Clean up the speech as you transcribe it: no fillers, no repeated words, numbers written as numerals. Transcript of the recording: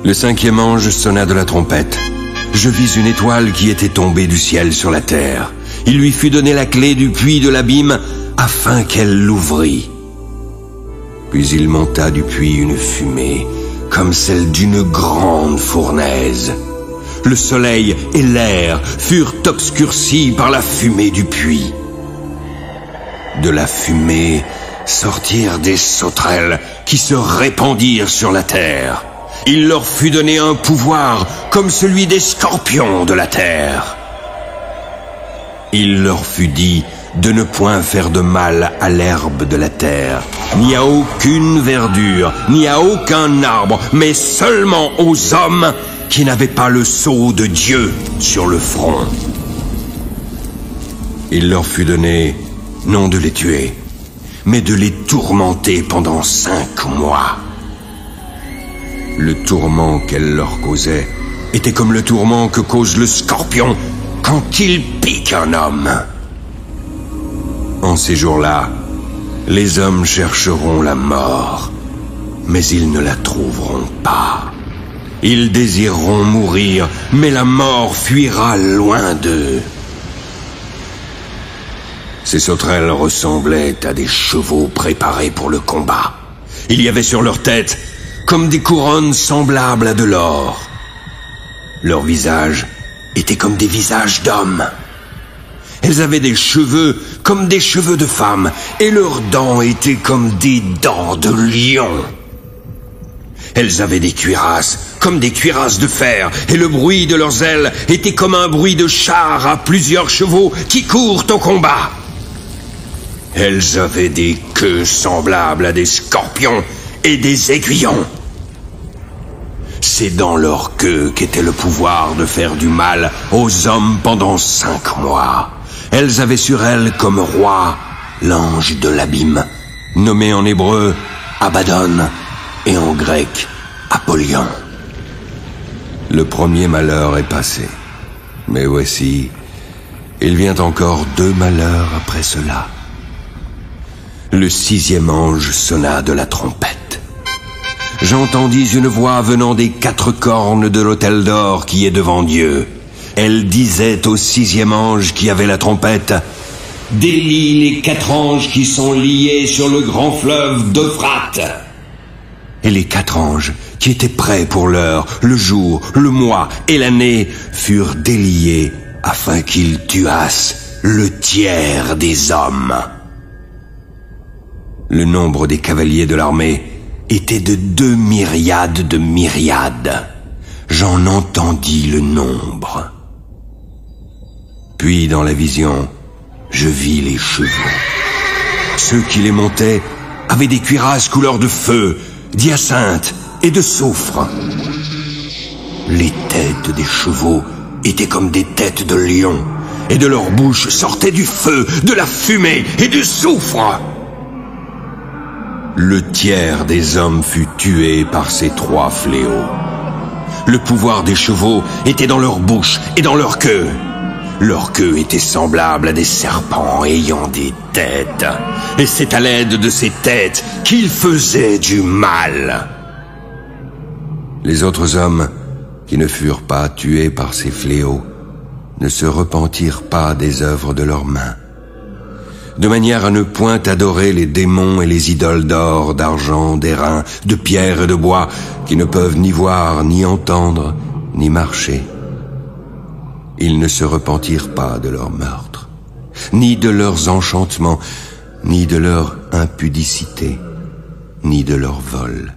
Le cinquième ange sonna de la trompette. Je vis une étoile qui était tombée du ciel sur la terre. Il lui fut donné la clé du puits de l'abîme afin qu'elle l'ouvrît. Puis il monta du puits une fumée comme celle d'une grande fournaise. Le soleil et l'air furent obscurcis par la fumée du puits. De la fumée sortirent des sauterelles qui se répandirent sur la terre. Il leur fut donné un pouvoir comme celui des scorpions de la terre. Il leur fut dit de ne point faire de mal à l'herbe de la terre, ni à aucune verdure, ni à aucun arbre, mais seulement aux hommes qui n'avaient pas le sceau de Dieu sur le front. Il leur fut donné non de les tuer, mais de les tourmenter pendant 5 mois. Le tourment qu'elle leur causait était comme le tourment que cause le scorpion quand il pique un homme. En ces jours-là, les hommes chercheront la mort, mais ils ne la trouveront pas. Ils désireront mourir, mais la mort fuira loin d'eux. Ces sauterelles ressemblaient à des chevaux préparés pour le combat. Il y avait sur leur tête comme des couronnes semblables à de l'or. Leurs visages étaient comme des visages d'hommes. Elles avaient des cheveux comme des cheveux de femmes, et leurs dents étaient comme des dents de lion. Elles avaient des cuirasses comme des cuirasses de fer, et le bruit de leurs ailes était comme un bruit de char à plusieurs chevaux qui courent au combat. Elles avaient des queues semblables à des scorpions et des aiguillons. C'est dans leur queue qu'était le pouvoir de faire du mal aux hommes pendant 5 mois. Elles avaient sur elles comme roi l'ange de l'abîme, nommé en hébreu Abaddon et en grec Apollyon. Le premier malheur est passé, mais voici, il vient encore 2 malheurs après cela. Le 6e ange sonna de la trompette. J'entendis une voix venant des 4 cornes de l'autel d'or qui est devant Dieu. Elle disait au 6e ange qui avait la trompette: « Délie les 4 anges qui sont liés sur le grand fleuve d'Euphrate. » Et les 4 anges, qui étaient prêts pour l'heure, le jour, le mois et l'année, furent déliés afin qu'ils tuassent le tiers des hommes. Le nombre des cavaliers de l'armée était de 2 myriades de myriades. J'en entendis le nombre. Puis dans la vision, je vis les chevaux. Ceux qui les montaient avaient des cuirasses couleur de feu, d'hyacinthe et de soufre. Les têtes des chevaux étaient comme des têtes de lions, et de leur bouche sortait du feu, de la fumée et du soufre. Le tiers des hommes fut tué par ces 3 fléaux. Le pouvoir des chevaux était dans leur bouche et dans leur queue. Leur queue était semblable à des serpents ayant des têtes. Et c'est à l'aide de ces têtes qu'ils faisaient du mal. Les autres hommes, qui ne furent pas tués par ces fléaux, ne se repentirent pas des œuvres de leurs mains, de manière à ne point adorer les démons et les idoles d'or, d'argent, d'airain, de pierre et de bois, qui ne peuvent ni voir, ni entendre, ni marcher. Ils ne se repentirent pas de leur meurtre, ni de leurs enchantements, ni de leur impudicité, ni de leur vol.